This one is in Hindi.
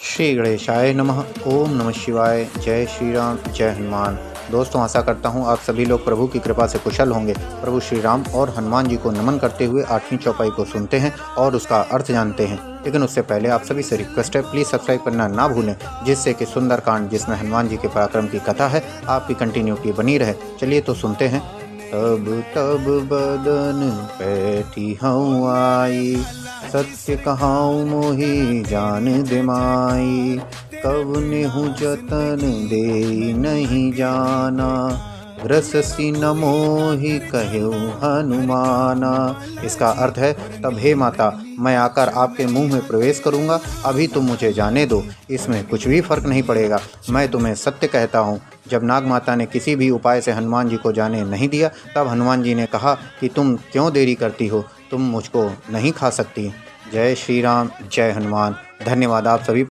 श्री गणेशाय नमः। ओम नमः शिवाय। जय श्री राम, जय हनुमान। दोस्तों, आशा करता हूँ आप सभी लोग प्रभु की कृपा से कुशल होंगे। प्रभु श्री राम और हनुमान जी को नमन करते हुए 8वीं चौपाई को सुनते हैं और उसका अर्थ जानते हैं। लेकिन उससे पहले आप सभी से रिक्वेस्ट है, प्लीज़ सब्सक्राइब करना ना भूलें, जिससे कि सुंदरकांड जिसमें हनुमान जी के पराक्रम की कथा है आपकी कंटिन्यू की बनी रहे। चलिए तो सुनते हैं। तब तब बदन पैठी हूँ आई, सत्य कहाऊँ मोहि जान दे माई। कवनेहु जतन दे नहीं जाना, ग्रससी न मोहि कहु हनुमाना। इसका अर्थ है, तब हे माता, मैं आकर आपके मुंह में प्रवेश करूंगा। अभी तुम मुझे जाने दो, इसमें कुछ भी फर्क नहीं पड़ेगा। मैं तुम्हें सत्य कहता हूँ। जब नाग माता ने किसी भी उपाय से हनुमान जी को जाने नहीं दिया, तब हनुमान जी ने कहा कि तुम क्यों देरी करती हो, तुम मुझको नहीं खा सकती। जय श्री राम, जय हनुमान। धन्यवाद आप सभी।